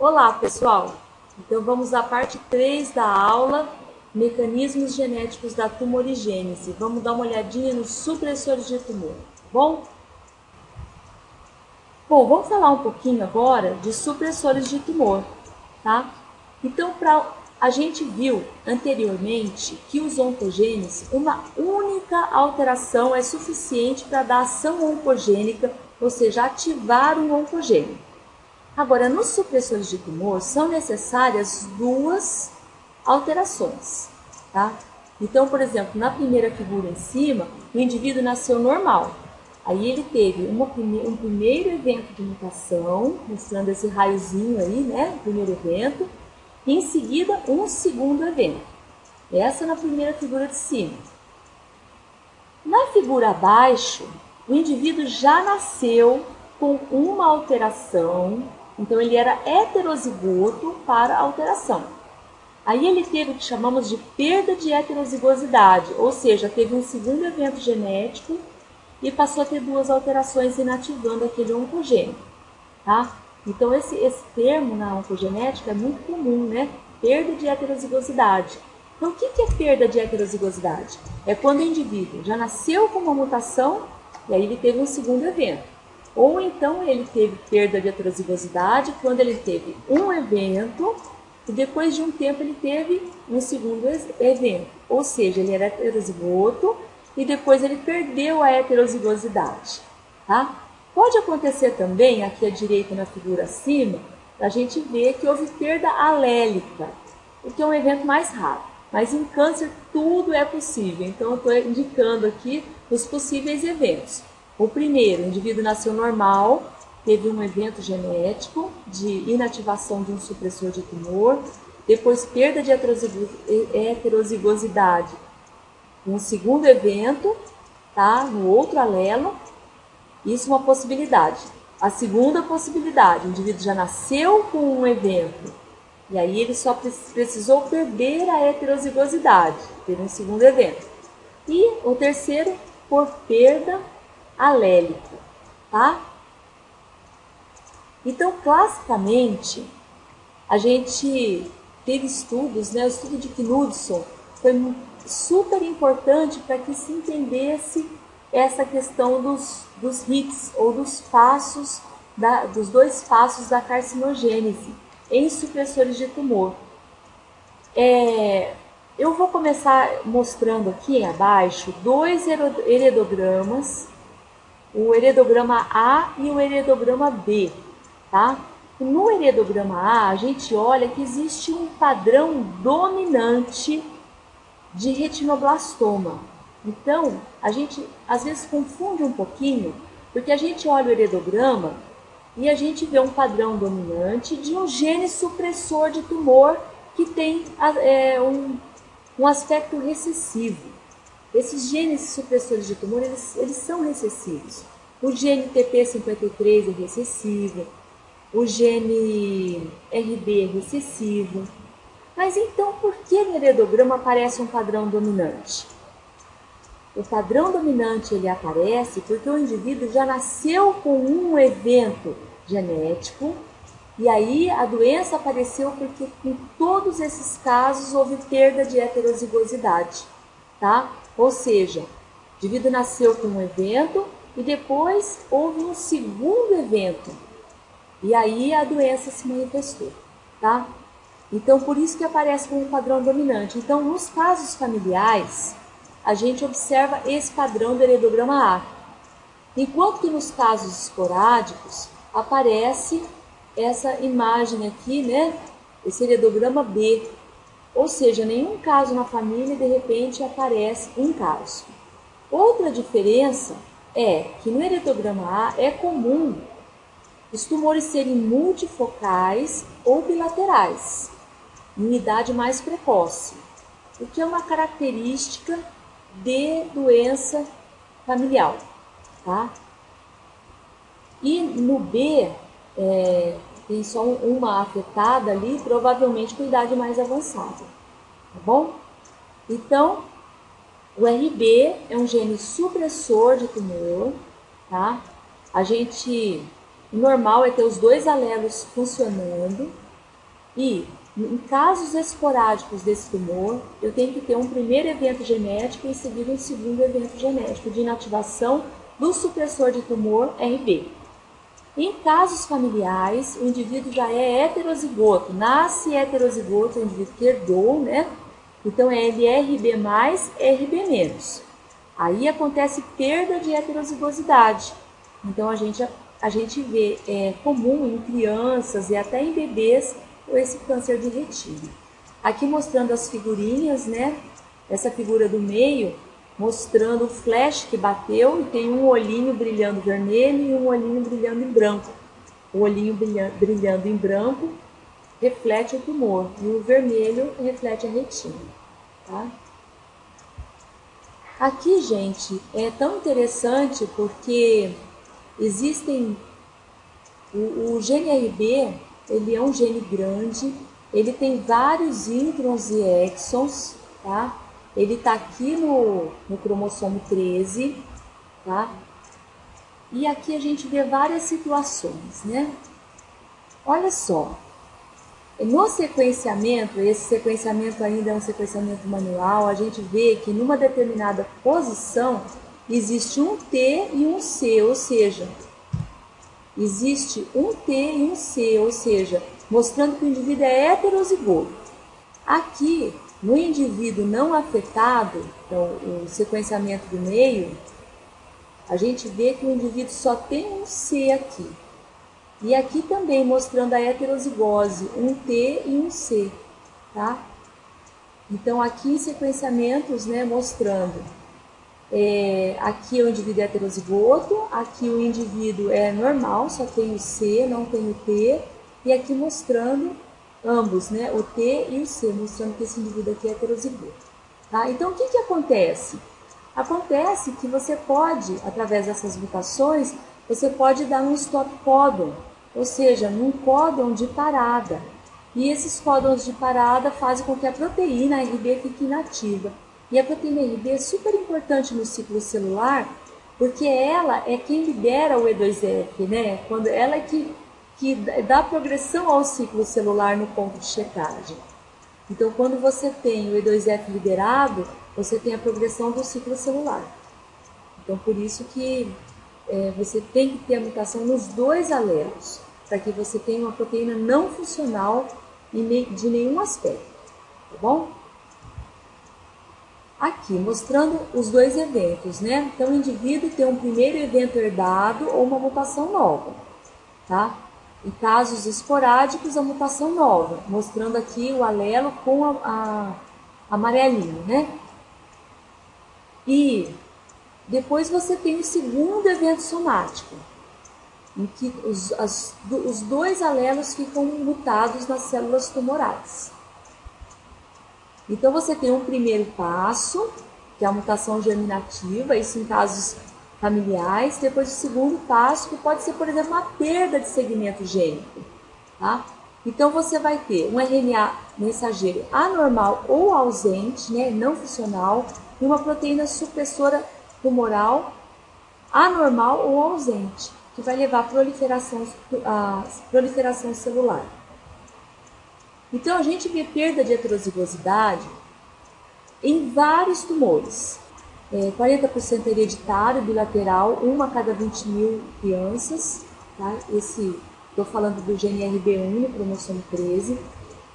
Olá, pessoal! Então vamos à parte 3 da aula Mecanismos Genéticos da Tumorigênese. Vamos dar uma olhadinha nos supressores de tumor, tá bom? Bom, vamos falar um pouquinho agora de supressores de tumor, tá? Então, a gente viu anteriormente que os oncogenes, uma única alteração é suficiente para dar ação oncogênica, ou seja, ativar um oncogênio. Agora, nos supressores de tumor, são necessárias duas alterações, tá? Então, por exemplo, na primeira figura em cima, o indivíduo nasceu normal. Aí ele teve um primeiro evento de mutação, mostrando esse raiozinho aí, né? O primeiro evento. E em seguida, um segundo evento. Essa na primeira figura de cima. Na figura abaixo, o indivíduo já nasceu com uma alteração. Então, ele era heterozigoto para alteração. Aí ele teve o que chamamos de perda de heterozigosidade, ou seja, teve um segundo evento genético e passou a ter duas alterações inativando aquele oncogênio, tá? Então, esse termo na oncogenética é muito comum, né? Perda de heterozigosidade. Então, o que é perda de heterozigosidade? É quando o indivíduo já nasceu com uma mutação e aí ele teve um segundo evento. Ou então ele teve perda de heterozigosidade quando ele teve um evento e depois de um tempo ele teve um segundo evento. Ou seja, ele era heterozigoto e depois ele perdeu a heterozigosidade, tá? Pode acontecer também, aqui à direita na figura acima, a gente vê que houve perda alélica, o que é um evento mais raro. Mas em câncer tudo é possível, então eu estou indicando aqui os possíveis eventos. O primeiro, o indivíduo nasceu normal, teve um evento genético de inativação de um supressor de tumor, depois perda de heterozigosidade, um segundo evento, tá? No outro alelo, isso é uma possibilidade. A segunda possibilidade, o indivíduo já nasceu com um evento, e aí ele só precisou perder a heterozigosidade, teve um segundo evento. E o terceiro, por perda alélica, tá? Então, classicamente, a gente teve estudos, né? O estudo de Knudson foi super importante para que se entendesse essa questão dos hits, ou dos passos, dos dois passos da carcinogênese em supressores de tumor. Eu vou começar mostrando aqui abaixo dois heredogramas, o heredograma A e o heredograma B, tá? No heredograma A, a gente olha que existe um padrão dominante de retinoblastoma. Então, a gente às vezes confunde um pouquinho, porque a gente olha o heredograma e a gente vê um padrão dominante de um gene supressor de tumor que tem um aspecto recessivo. Esses genes supressores de tumor, eles são recessivos. O gene TP53 é recessivo, o gene RB é recessivo. Mas então, por que no heredograma aparece um padrão dominante? O padrão dominante ele aparece porque o indivíduo já nasceu com um evento genético e aí a doença apareceu porque em todos esses casos houve perda de heterozigosidade, tá? Ou seja, o indivíduo nasceu com um evento e depois houve um segundo evento. E aí a doença se manifestou, tá? Então, por isso que aparece como um padrão dominante. Então, nos casos familiares, a gente observa esse padrão do heredograma A. Enquanto que nos casos esporádicos, aparece essa imagem aqui, né? Esse heredograma B. Ou seja, nenhum caso na família e de repente aparece um caso. Outra diferença é que no heredograma A é comum os tumores serem multifocais ou bilaterais, em idade mais precoce, o que é uma característica de doença familiar, tá? E no B, tem só uma afetada ali, provavelmente com idade mais avançada, tá bom? Então, o RB é um gene supressor de tumor, tá? O normal é ter os dois alelos funcionando, E em casos esporádicos desse tumor, eu tenho que ter um primeiro evento genético e em seguida um segundo evento genético de inativação do supressor de tumor RB. Em casos familiares, o indivíduo já é heterozigoto, nasce heterozigoto, o indivíduo que herdou, né? Então é LRB+, RB-. Aí acontece perda de heterozigosidade. Então a gente vê, é comum em crianças e até em bebês esse câncer de retina. Aqui mostrando as figurinhas, né? Essa figura do meio mostrando o flash que bateu e tem um olhinho brilhando vermelho e um olhinho brilhando em branco. O olhinho brilhando em branco reflete o tumor e o vermelho reflete a retina. Tá? Aqui, gente, é tão interessante porque existem... O gene RB, ele é um gene grande, ele tem vários introns e exons, tá? Ele está aqui no cromossomo 13, tá? E aqui a gente vê várias situações, né? Olha só, no sequenciamento, esse sequenciamento ainda é um sequenciamento manual, a gente vê que numa determinada posição existe um T e um C, ou seja, existe um T e um C, ou seja, mostrando que o indivíduo é heterozigoto. Aqui, no indivíduo não afetado, então o sequenciamento do meio, a gente vê que o indivíduo só tem um C aqui. E aqui também mostrando a heterozigose, um T e um C, tá? Então aqui em sequenciamentos, né, mostrando, aqui o indivíduo é heterozigoto, aqui o indivíduo é normal, só tem o C, não tem o T, e aqui mostrando ambos, né, o T e o C, mostrando que esse indivíduo aqui é heterozigoto. Tá? Então, o que acontece? Acontece que você pode, através dessas mutações, você pode dar um stop codon, ou seja, num códon de parada. E esses códons de parada fazem com que a proteína RB fique inativa. E a proteína RB é super importante no ciclo celular, porque ela é quem libera o E2F, né? Quando ela é que dá progressão ao ciclo celular no ponto de checagem. Então, quando você tem o E2F liberado, você tem a progressão do ciclo celular. Então, por isso que você tem que ter a mutação nos dois alelos, para que você tenha uma proteína não funcional de nenhum aspecto, tá bom? Aqui, mostrando os dois eventos, né? Então, o indivíduo tem um primeiro evento herdado ou uma mutação nova, tá? Em casos esporádicos, a mutação nova, mostrando aqui o alelo com a amarelinho, né? E depois você tem o segundo evento somático, em que os dois alelos ficam mutados nas células tumorais. Então, você tem um primeiro passo, que é a mutação germinativa, isso em casos familiares. Depois, o segundo passo, que pode ser, por exemplo, uma perda de segmento gênico. Tá? Então, você vai ter um RNA mensageiro anormal ou ausente, né, não funcional, e uma proteína supressora tumoral anormal ou ausente, que vai levar à proliferação celular. Então, a gente vê perda de heterozigosidade em vários tumores. 40% hereditário, bilateral, 1 a cada 20 mil crianças. Tá? Estou falando do gene RB1 no cromossomo 13.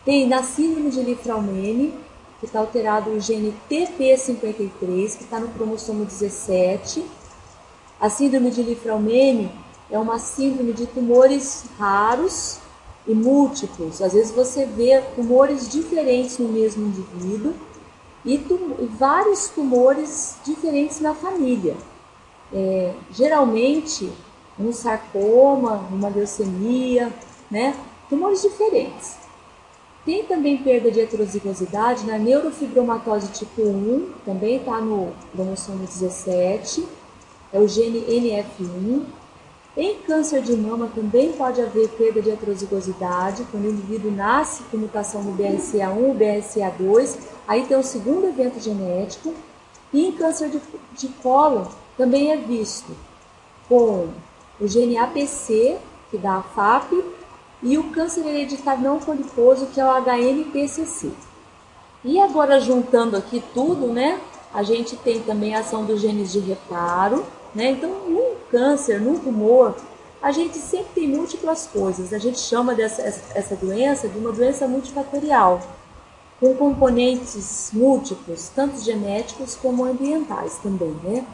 Tem na síndrome de Li-Fraumeni, que está alterado o gene TP53, que está no cromossomo 17. A síndrome de Li-Fraumeni é uma síndrome de tumores raros e múltiplos. Às vezes você vê tumores diferentes no mesmo indivíduo e vários tumores diferentes na família. Geralmente um sarcoma, uma leucemia, né? Tumores diferentes. Tem também perda de heterozigosidade na neurofibromatose tipo 1, também está no cromossomo 17, é o gene NF1. Em câncer de mama também pode haver perda de heterozigosidade, quando o indivíduo nasce com mutação no BRCA1 ou BRCA2, aí tem o segundo evento genético. E em câncer de cólon também é visto com o gene APC, que dá a FAP, e o câncer hereditário não poliposo, que é o HNPCC. E agora, juntando aqui tudo, né, a gente tem também a ação dos genes de reparo, né? Então, num câncer, num tumor, a gente sempre tem múltiplas coisas. A gente chama essa doença de uma doença multifatorial, com componentes múltiplos, tanto genéticos como ambientais também, né?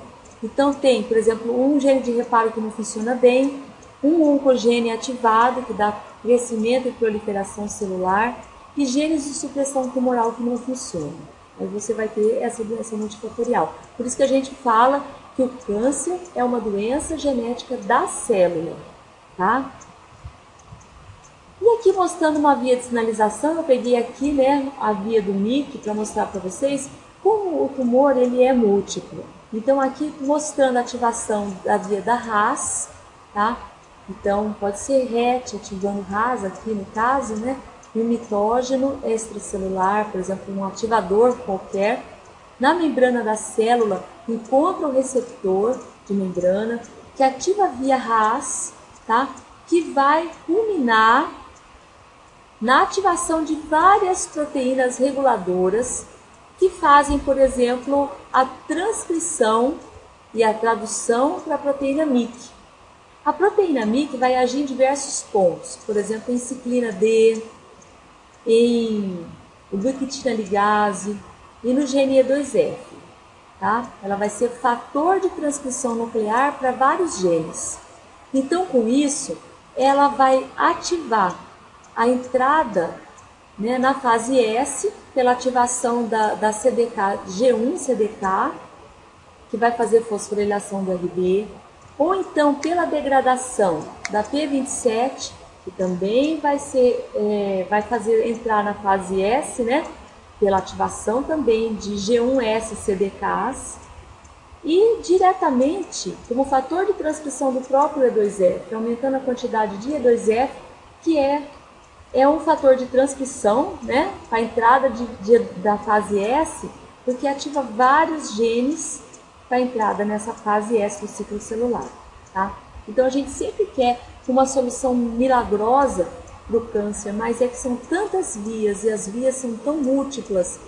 Então tem, por exemplo, um gene de reparo que não funciona bem, um oncogene ativado que dá crescimento e proliferação celular e genes de supressão tumoral que não funcionam. Aí você vai ter essa doença multifatorial. Por isso que a gente fala que o câncer é uma doença genética da célula, tá? E aqui mostrando uma via de sinalização, eu peguei aqui, né, a via do MYC para mostrar para vocês como o tumor ele é múltiplo. Então aqui mostrando a ativação da via da RAS, tá? Então pode ser RET ativando RAS aqui no caso, né? Um mitógeno extracelular, por exemplo, um ativador qualquer, na membrana da célula encontra o receptor de membrana que ativa a via RAS, tá? Que vai culminar na ativação de várias proteínas reguladoras que fazem, por exemplo, a transcrição e a tradução para a proteína MYC. A proteína MYC vai agir em diversos pontos, por exemplo, em ciclina D, em ubiquitina ligase e no GNE2F. Tá? Ela vai ser fator de transcrição nuclear para vários genes. Então, com isso, ela vai ativar a entrada, né, na fase S, pela ativação da CDK, G1-CDK, que vai fazer fosforilação do RB, ou então pela degradação da P27, que também vai fazer entrar na fase S, né, pela ativação também de G1S-CDKs, e diretamente como fator de transcrição do próprio E2F, aumentando a quantidade de E2F, que é um fator de transcrição, né, para a entrada da fase S, porque ativa vários genes para a entrada nessa fase S do ciclo celular. Tá? Então a gente sempre quer uma solução milagrosa para o câncer, mas é que são tantas vias e as vias são tão múltiplas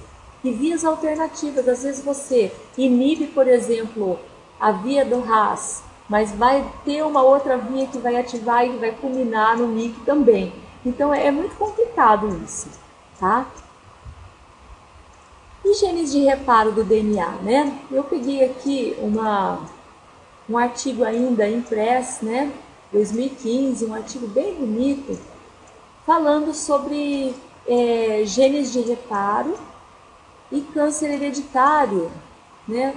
e vias alternativas. Às vezes você inibe, por exemplo, a via do RAS, mas vai ter uma outra via que vai ativar e vai culminar no MYC também. Então é muito complicado isso, tá? E genes de reparo do DNA, né? Eu peguei aqui um artigo ainda impresso, né? 2015, um artigo bem bonito, falando sobre genes de reparo e câncer hereditário, né?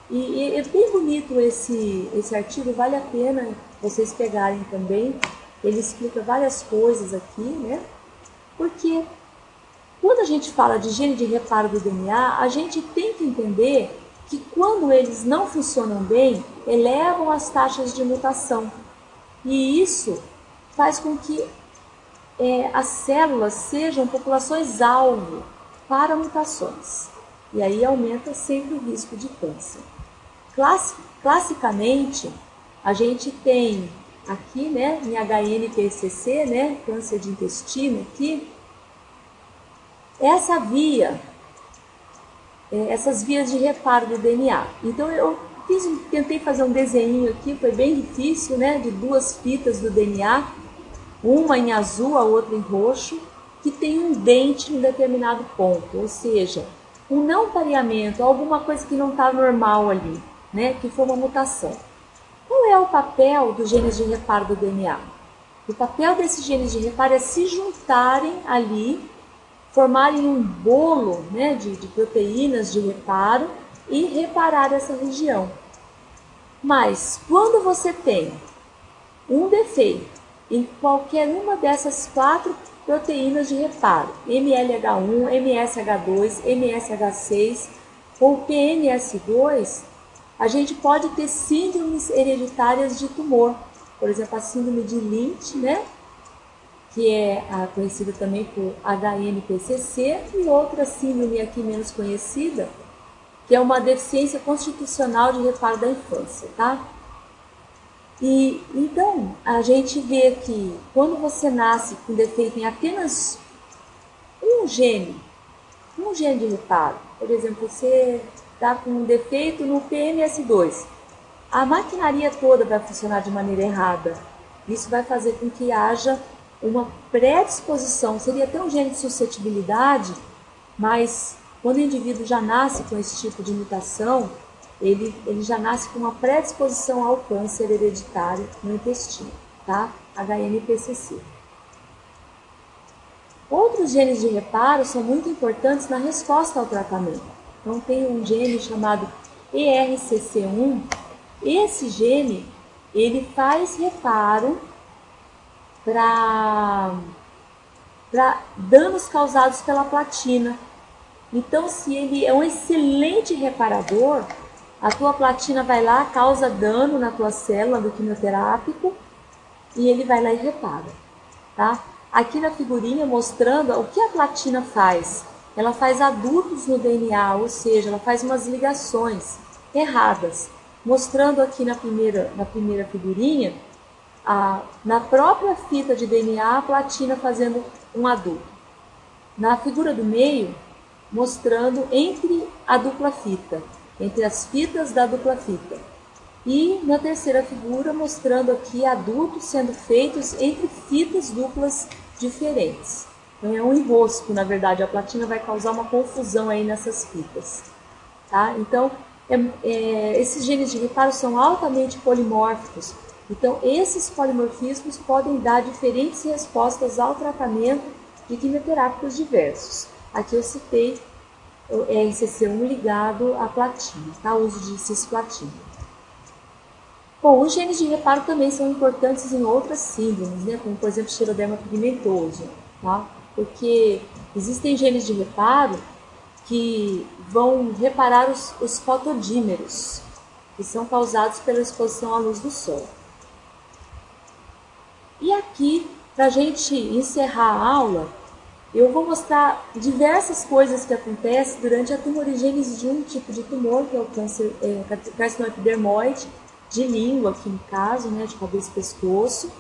E é bem bonito esse artigo, vale a pena vocês pegarem também. Ele explica várias coisas aqui, né? Porque quando a gente fala de gene de reparo do DNA, a gente tem que entender que quando eles não funcionam bem, elevam as taxas de mutação. E isso faz com que as células sejam populações-alvo para mutações. E aí aumenta sempre o risco de câncer. Classicamente, a gente tem aqui, né, em HNPCC, né, câncer de intestino aqui, essas vias de reparo do DNA. Então eu tentei fazer um desenho aqui, foi bem difícil, né, de duas fitas do DNA, uma em azul, a outra em roxo, que tem um dente em determinado ponto, ou seja, um não pareamento, alguma coisa que não está normal ali, né, que foi uma mutação. Qual é o papel dos genes de reparo do DNA? O papel desses genes de reparo é se juntarem ali, formarem um bolo, né, de proteínas de reparo e reparar essa região. Mas quando você tem um defeito em qualquer uma dessas 4 proteínas de reparo, MLH1, MSH2, MSH6 ou PNS2, a gente pode ter síndromes hereditárias de tumor. Por exemplo, a síndrome de Lynch, né? Que é conhecida também por HNPCC, e outra síndrome aqui menos conhecida, que é uma deficiência constitucional de reparo da infância, tá? E então a gente vê que quando você nasce com defeito em apenas um gene de reparo, por exemplo, você está com um defeito no PMS2, a maquinaria toda vai funcionar de maneira errada. Isso vai fazer com que haja uma predisposição, seria até um gene de suscetibilidade, mas quando o indivíduo já nasce com esse tipo de mutação, ele já nasce com uma predisposição ao câncer hereditário no intestino, tá? HNPCC. Outros genes de reparo são muito importantes na resposta ao tratamento. Então tem um gene chamado ERCC1. Esse gene, ele faz reparo para danos causados pela platina. Então, se ele é um excelente reparador, a tua platina vai lá, causa dano na tua célula do quimioterápico e ele vai lá e repara, tá? Aqui na figurinha mostrando o que a platina faz. Ela faz adultos no DNA, ou seja, ela faz umas ligações erradas. Mostrando aqui na primeira figurinha, na própria fita de DNA, a platina fazendo um adulto. Na figura do meio, mostrando entre a dupla fita, entre as fitas da dupla fita. E na terceira figura, mostrando aqui adultos sendo feitos entre fitas duplas diferentes. Então é um enrosco, na verdade, a platina vai causar uma confusão aí nessas fitas. Tá? Então, esses genes de reparo são altamente polimórficos. Então, esses polimorfismos podem dar diferentes respostas ao tratamento de quimioterápicos diversos. Aqui eu citei o RCC1 ligado à platina, tá? O uso de cisplatina. Bom, os genes de reparo também são importantes em outras síndromes, né? Como, por exemplo, xeroderma pigmentoso, tá? Porque existem genes de reparo que vão reparar os fotodímeros, que são causados pela exposição à luz do sol. E aqui, para a gente encerrar a aula, eu vou mostrar diversas coisas que acontecem durante a tumorigênese de um tipo de tumor, que é o carcinoma epidermoide, de língua, aqui no caso, né, de cabeça e pescoço,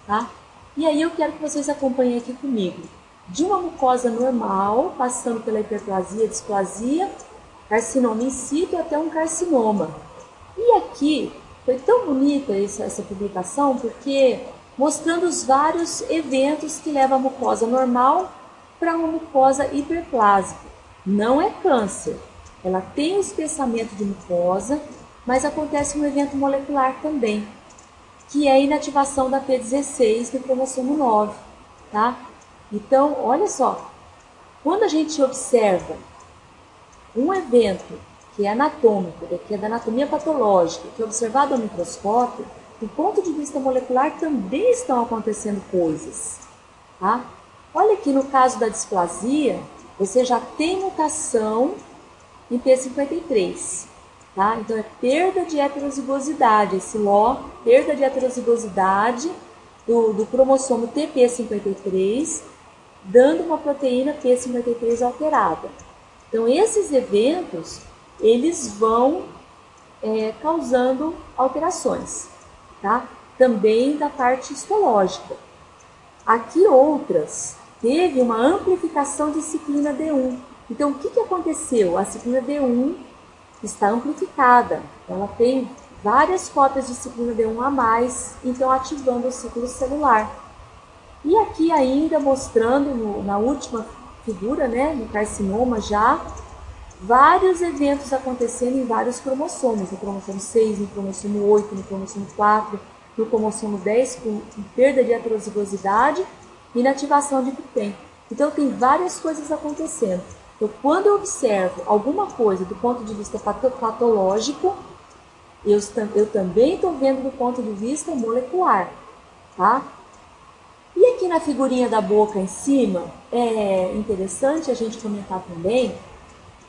tá? E aí eu quero que vocês acompanhem aqui comigo. De uma mucosa normal, passando pela hiperplasia, displasia, carcinoma in situ até um carcinoma. E aqui foi tão bonita essa publicação, porque mostrando os vários eventos que levam a mucosa normal para uma mucosa hiperplásica. Não é câncer, ela tem um espessamento de mucosa, mas acontece um evento molecular também, que é a inativação da P16 no cromossomo 9, tá? Então, olha só, quando a gente observa um evento que é anatômico, que é da anatomia patológica, que é observado ao microscópio, do ponto de vista molecular também estão acontecendo coisas, tá? Olha aqui no caso da displasia, você já tem mutação em P53, tá? Então é perda de heterozigosidade, esse LO, perda de heterozigosidade do cromossomo TP53, dando uma proteína P53 alterada. Então esses eventos, eles vão causando alterações, tá? Também da parte histológica. Aqui outras, teve uma amplificação de ciclina D1. Então, o que aconteceu? A ciclina D1 está amplificada. Ela tem várias cópias de ciclina D1 a mais, então ativando o ciclo celular. E aqui ainda mostrando, na última figura, né, no carcinoma já, vários eventos acontecendo em vários cromossomos. No cromossomo 6, no cromossomo 8, no cromossomo 4, no cromossomo 10, com perda de heterozigosidade e inativação de PTEN. Então, tem várias coisas acontecendo. Então, quando eu observo alguma coisa do ponto de vista patológico, eu também estou vendo do ponto de vista molecular, tá? E aqui na figurinha da boca em cima, é interessante a gente comentar também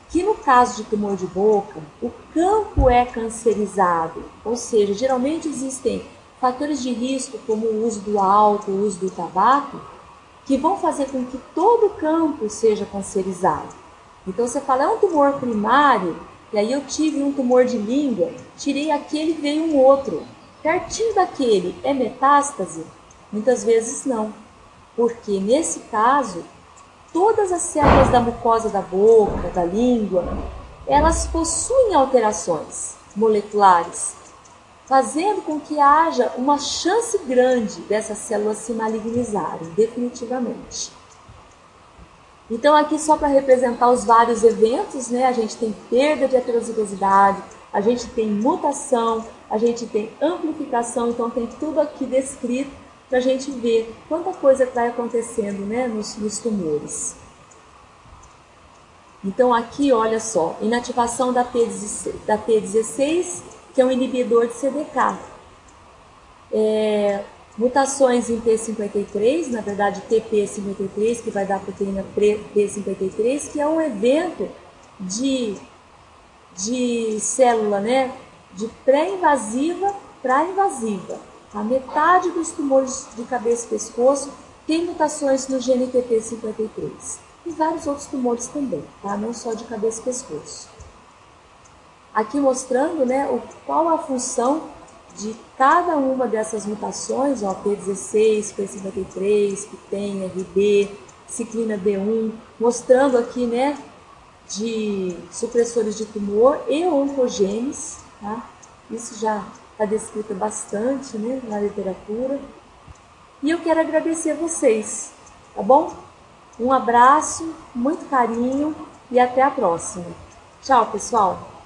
que no caso de tumor de boca, o campo é cancerizado, ou seja, geralmente existem fatores de risco como o uso do álcool, o uso do tabaco, que vão fazer com que todo o campo seja cancerizado. Então você fala, é um tumor primário, e aí eu tive um tumor de língua, tirei aquele e veio um outro. pertinho daquele é metástase? Muitas vezes não, porque nesse caso, todas as células da mucosa da boca, da língua, elas possuem alterações moleculares, fazendo com que haja uma chance grande dessas células se malignizarem definitivamente. Então aqui só para representar os vários eventos, né? A gente tem perda de heterozigosidade, a gente tem mutação, a gente tem amplificação, então tem tudo aqui descrito para a gente ver quanta coisa vai acontecendo, né, nos tumores. Então aqui, olha só, inativação da T16, que é um inibidor de CDK. Mutações em P53, na verdade TP53, que vai dar a proteína P53, que é um evento de célula, né, de pré-invasiva para invasiva. A metade dos tumores de cabeça e pescoço tem mutações no gene TP53. E vários outros tumores também, tá? Não só de cabeça e pescoço. Aqui mostrando, né, qual a função de cada uma dessas mutações, ó, P16, P53, que tem RB, ciclina B1, mostrando aqui, né, de supressores de tumor e oncogenes, tá? Isso já está descrito bastante, né, na literatura. E eu quero agradecer a vocês, tá bom? Um abraço, muito carinho e até a próxima. Tchau, pessoal!